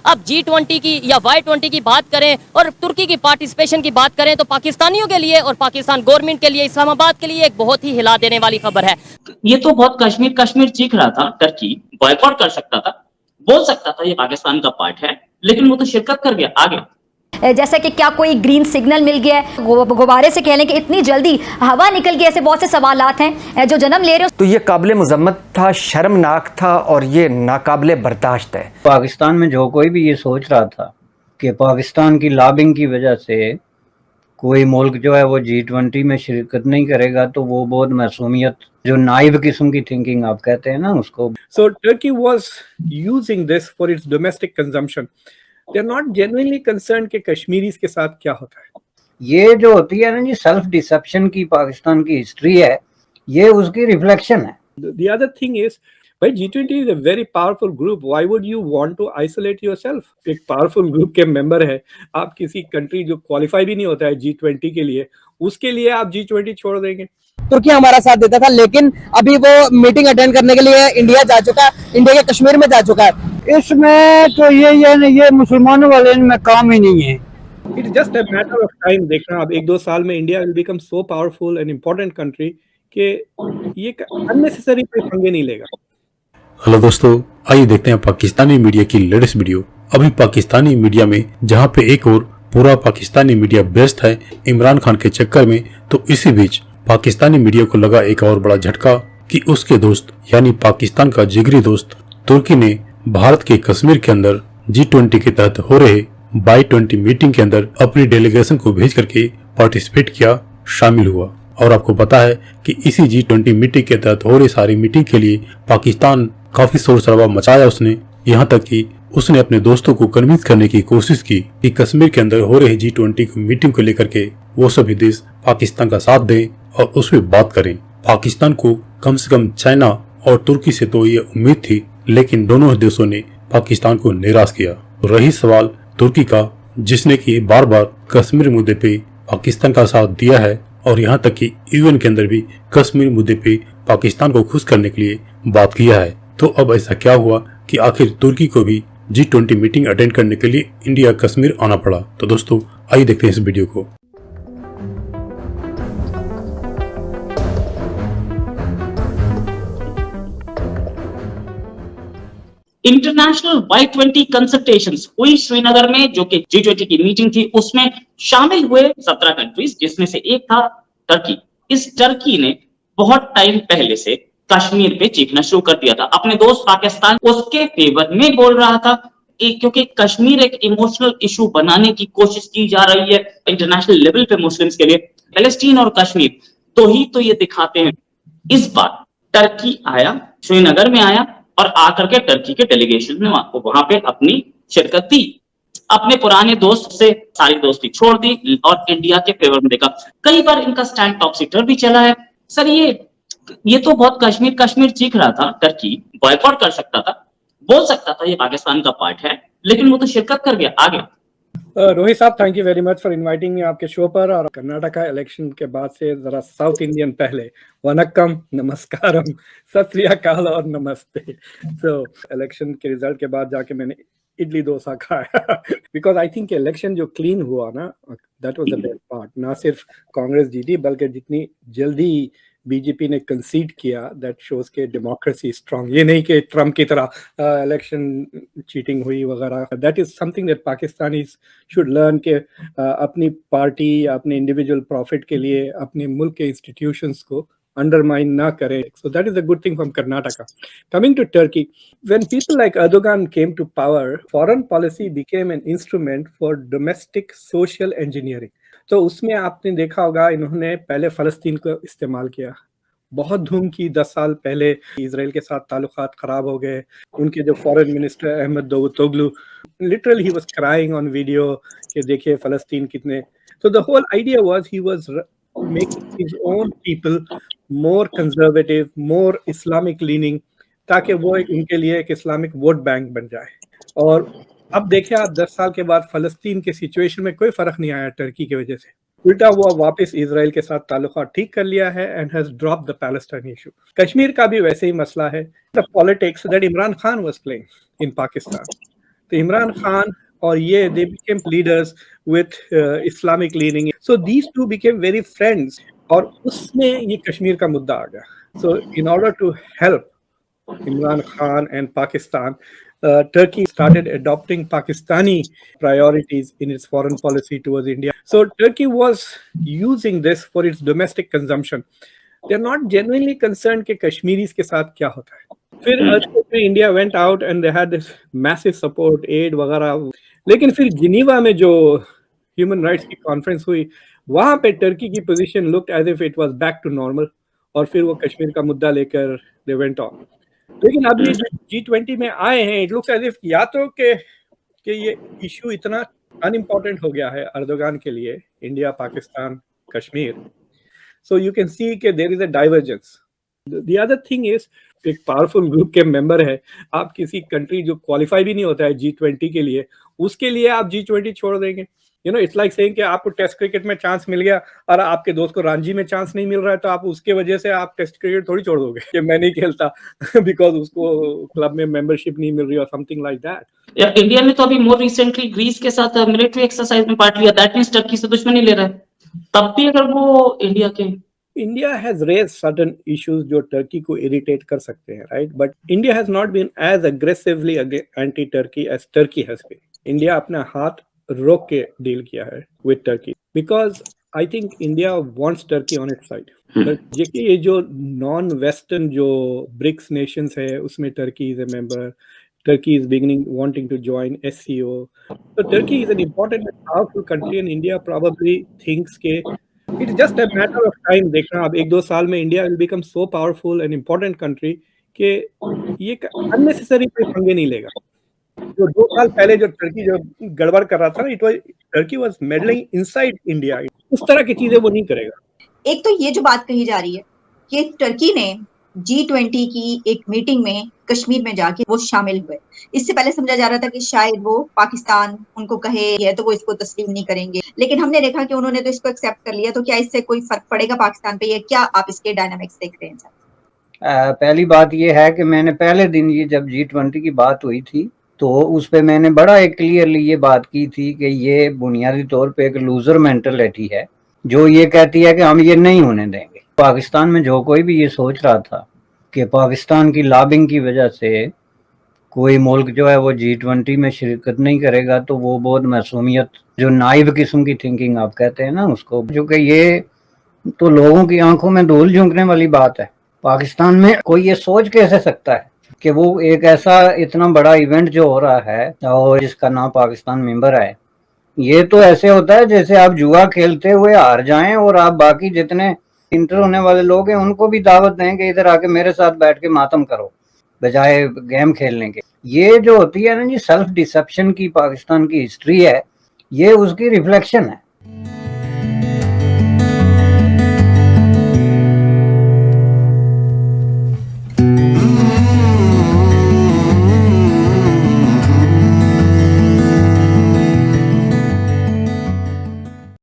अब G20 की या Y20 की बात करें और तुर्की की पार्टिसिपेशन की बात करें तो पाकिस्तानियों के लिए और पाकिस्तान गवर्नमेंट के लिए, इस्लामाबाद के लिए एक बहुत ही हिला देने वाली खबर है। ये तो बहुत कश्मीर कश्मीर चीख रहा था। टर्की बॉयकॉट कर सकता था, बोल सकता था ये पाकिस्तान का पार्ट है, लेकिन वो तो शिरकत कर गया, आ गया। जैसा कि क्या कोई ग्रीन सिग्नल मिल गया है, गुब्बारे से कह लें कि इतनी जल्दी हवा निकल गई, ऐसे बहुत से सवालात हैं जो जन्म ले रहे हो। तो ये काबिल मुजम्मत था, शर्मनाक था और ये नाकाबिले बर्दाश्त है। पाकिस्तान में जो कोई भी ये सोच रहा था कि पाकिस्तान की लॉबिंग की वजह से कोई मुल्क जो है वो G20 में शिरकत नहीं करेगा, तो वो बहुत मासूमियत, जो नाइव किस्म की थिंकिंग आप कहते हैं ना उसको। So Turkey was using this for its domestic consumption. They are not genuinely concerned कि कश्मीरीज के साथ क्या होता है। ये जो होती है ना जी सेल्फ डिसेप्शन की पाकिस्तान की हिस्ट्री है, ये उसकी रिफ्लेक्शन है। The other thing is, भाई G20 is a very powerful group. Why would you want to isolate yourself? एक powerful group के मेंबर है, आप किसी कंट्री जो क्वालिफाई भी नहीं होता है G20 के लिए, उसके लिए आप G20 छोड़ देंगे। तुर्की हमारा साथ देता था, लेकिन अभी वो मीटिंग अटेंड करने के लिए इंडिया जा चुका है, इंडिया के कश्मीर में जा चुका है। इसमें तो ये मुसलमानों वाले में काम ही नहीं है। It's just a matter of time। देखना अब 1-2 साल में India will become so powerful and important country कि ये unnecessary कोई पंगे नहीं लेगा। हेलो दोस्तों, आइए देखते हैं पाकिस्तानी मीडिया की लेटेस्ट वीडियो। अभी पाकिस्तानी मीडिया में जहां पे एक और पूरा पाकिस्तानी मीडिया व्यस्त है इमरान खान के चक्कर में, तो इसी बीच पाकिस्तानी मीडिया को लगा एक और बड़ा झटका कि उसके दोस्त यानी पाकिस्तान का जिगरी दोस्त तुर्की ने भारत के कश्मीर के अंदर G20 के तहत हो रहे Y20 मीटिंग के अंदर अपनी डेलीगेशन को भेज करके पार्टिसिपेट किया, शामिल हुआ। और आपको पता है कि इसी G20 मीटिंग के तहत हो रही सारी मीटिंग के लिए पाकिस्तान काफी शोर शराबा मचाया उसने, यहाँ तक कि उसने अपने दोस्तों को कन्विंस करने की कोशिश की कि कश्मीर के अंदर हो रही G20 मीटिंग को लेकर के वो सभी देश पाकिस्तान का साथ दें और उस पर बात करें। पाकिस्तान को कम से कम चाइना और तुर्की से तो ये उम्मीद थी, लेकिन दोनों देशों ने पाकिस्तान को निराश किया। तो रही सवाल तुर्की का, जिसने कि बार बार कश्मीर मुद्दे पे पाकिस्तान का साथ दिया है और यहाँ तक कि यूएन के अंदर भी कश्मीर मुद्दे पे पाकिस्तान को खुश करने के लिए बात किया है। तो अब ऐसा क्या हुआ कि आखिर तुर्की को भी G20 मीटिंग अटेंड करने के लिए इंडिया कश्मीर आना पड़ा। तो दोस्तों आइए देखते हैं इस वीडियो को। इंटरनेशनल Y20 कंसल्टेशंस हुई श्रीनगर में, जो कि G20 की मीटिंग थी। उसमें शामिल हुए 17 कंट्रीज, जिसमें से एक था टर्की। इस टर्की ने बहुत टाइम पहले से कश्मीर पे चीखना शुरू कर दिया था। अपने दोस्त पाकिस्तान उसके फेवर में बोल रहा था, क्योंकि कश्मीर एक इमोशनल इशू बनाने की कोशिश की जा रही है इंटरनेशनल लेवल पे मुस्लिम्स के लिए। पैलेस्टीन और कश्मीर तो ये दिखाते हैं। इस बार टर्की आया, श्रीनगर में आया और आकर के टर्की के डेलीगेशन ने वहां पे अपनी शिरकत दी। अपने पुराने दोस्त से सारी दोस्ती छोड़ दी और इंडिया के फेवर में देखा। कई बार इनका स्टैंड टॉक्सिटर भी चला है। सर ये तो बहुत कश्मीर कश्मीर चीख रहा था। टर्की बॉयकॉट कर सकता था, बोल सकता था ये पाकिस्तान का पार्ट है, लेकिन वो तो शिरकत कर गया, आ गया। रोहित साहब, thank you very much for inviting me आपके शो पर। और कर्नाटका इलेक्शन के बाद से जरा साउथ इंडियन पहले वनक्कम, नमस्कारम, सत श्री अकाल और नमस्ते। तो इलेक्शन के रिजल्ट के बाद जाके मैंने इडली डोसा खाया बिकॉज आई थिंक इलेक्शन जो क्लीन हुआ ना, that was the best part. ना सिर्फ कांग्रेस जीती, बल्कि जितनी जल्दी बीजेपी ने कंसीड किया, दैट शोज के डेमोक्रेसी स्ट्रांग। ये नहीं कि ट्रम्प की तरह इलेक्शन चीटिंग हुई वगैरह। That is something that Pakistanis should learn के अपनी पार्टी या अपने इंडिविजुअल प्रॉफिट के लिए अपने मुल्क के इंस्टीट्यूशंस को undermine ना करें। So that is a good thing from Karnataka. Coming to Turkey, when people like Erdogan came to power, foreign policy became an instrument for domestic social engineering. तो उसमें आपने देखा होगा इन्होंने पहले फलस्तीन को इस्तेमाल किया, बहुत धूम की। 10 साल पहले इजराइल के साथ ताल्लुकात खराब हो गए। उनके जो foreign minister Ahmet Davutoglu, literally he was crying on video कि देखिए फलस्तीन कितने। तो the whole idea was he was making his own people more conservative, more Islamic leaning, ताकि वो उनके लिए एक इस्लामिक वोट बैंक बन जाए। और अब देखिए आप 10 साल के बाद फलस्तीन के सिचुएशन में कोई फर्क नहीं आया टर्की की वजह से। उल्टा वो वापस इजराइल के साथ ताल्लुकात ठीक कर लिया है and has drop the Palestine issue. Kashmir का भी वैसे ही मसला है। The politics that Imran Khan was playing in Pakistan, तो इमरान खान और ये they became leaders with Islamic leaning. So these two became very friends. और उसमें ये कश्मीर का मुद्दा आ गया. So in order to help Imran Khan and Pakistan, Turkey started adopting Pakistani priorities in its foreign policy towards India. So Turkey was using this for its domestic consumption. They're not genuinely concerned कि Kashmiris के साथ क्या होता है. फिर India went out and they had this massive support, aid वगैरह. लेकिन फिर जिनीवा में जो ह्यूमन राइट्स की कॉन्फ्रेंस हुई, वहां पे टर्की की position looked as if it was back to normal, और फिर वो कश्मीर का मुद्दा लेकर दे वेंट ऑन. लेकिन अब ये G20 में आए हैं, इट लुक्स एज इफ या तो कि ये इशू इतना अनइम्पोर्टेंट हो गया है अर्दोगान के लिए, India, Pakistan, Kashmir. So you can see कि there is a divergence. The other thing is, एक पावरफुल ग्रुप के मेंबर है, आप किसी कंट्री जो क्वालिफाई भी नहीं होता है G20 के लिए, उसके लिए आप G20 छोड़ देंगे. You know, it's like saying कि आपको टेस्ट क्रिकेट में चांस मिल गया और आपके दोस्त को रणजी में चांस नहीं मिल रहा है, तो आप उसके वजह से आप टेस्ट क्रिकेट थोड़ी छोड़ दोगे कि मैं नहीं खेलता बिकॉज उसको क्लब में मेंबरशिप नहीं मिल रही और समथिंग लाइक दैट. इंडिया ने तो अभी मोर रिसेंटली ग्रीस के साथ मिलिट्री एक्सरसाइज में पार्ट लिया, दैट मींस टर्की से दुश्मनी ले रहा है. तब भी अगर वो India has raised certain issues जो टर्की को इरिटेट कर सकते हैं, right? But India has not been as aggressively anti-Turkey as Turkey has been. India अपना हाथ रोक के डील किया है with Turkey because I think India wants Turkey on its side. But ये जो non-Western जो BRICS nations है, उसमें Turkey is a member. Turkey is wanting to join SCO. So Turkey is an important and powerful country, and India probably thinks के it's just a matter of time. देखना अब 1-2 साल में India will become so powerful and important country कि ये unnecessary कोई पंगे नहीं लेगा. जो 2 साल पहले जो टर्की जो गड़बड़ कर रहा था ना, Turkey was meddling inside India. उस तरह की चीजें वो नहीं करेगा. एक तो ये जो बात कही जा रही है कि टर्की ने G20 की एक मीटिंग में कश्मीर में जाके वो शामिल हुए. इससे पहले समझा जा रहा था कि शायद वो पाकिस्तान उनको कहे तो वो इसको तस्लीम नहीं करेंगे, लेकिन हमने देखा कि उन्होंने तो इसको एक्सेप्ट कर लिया. तो क्या इससे कोई फर्क पड़ेगा पाकिस्तान पे, या क्या आप इसके डायनामिक्स देख रहे हैं सर? पहली बात ये है कि मैंने पहले दिन ये जब G20 की बात हुई थी तो उस पे मैंने बड़ा एक क्लियरली ये बात की थी कि ये बुनियादी तौर पे एक लूजर मेंटालिटी है जो ये कहती है कि हम ये नहीं होने देंगे. पाकिस्तान में जो कोई भी ये सोच रहा था कि पाकिस्तान की लॉबिंग की वजह से कोई मुल्क जो है वो G20 में शिरकत नहीं करेगा, तो वो बहुत मासूमियत, जो नाइव किस्म की थिंकिंग आप कहते हैं ना उसको, जो कि ये तो लोगों की आंखों में धूल झोंकने वाली बात है. पाकिस्तान में कोई ये सोच कैसे सकता है कि वो एक ऐसा इतना बड़ा इवेंट जो हो रहा है और जिसका नाम पाकिस्तान मेंबर है, ये तो ऐसे होता है जैसे आप जुआ खेलते हुए हार जाएं और आप बाकी जितने इंटर होने वाले लोग हैं उनको भी दावत दें कि इधर आके मेरे साथ बैठ के मातम करो बजाय गेम खेलने के. ये जो होती है ना जी सेल्फ डिसेप्शन की पाकिस्तान की हिस्ट्री है, ये उसकी रिफ्लेक्शन है.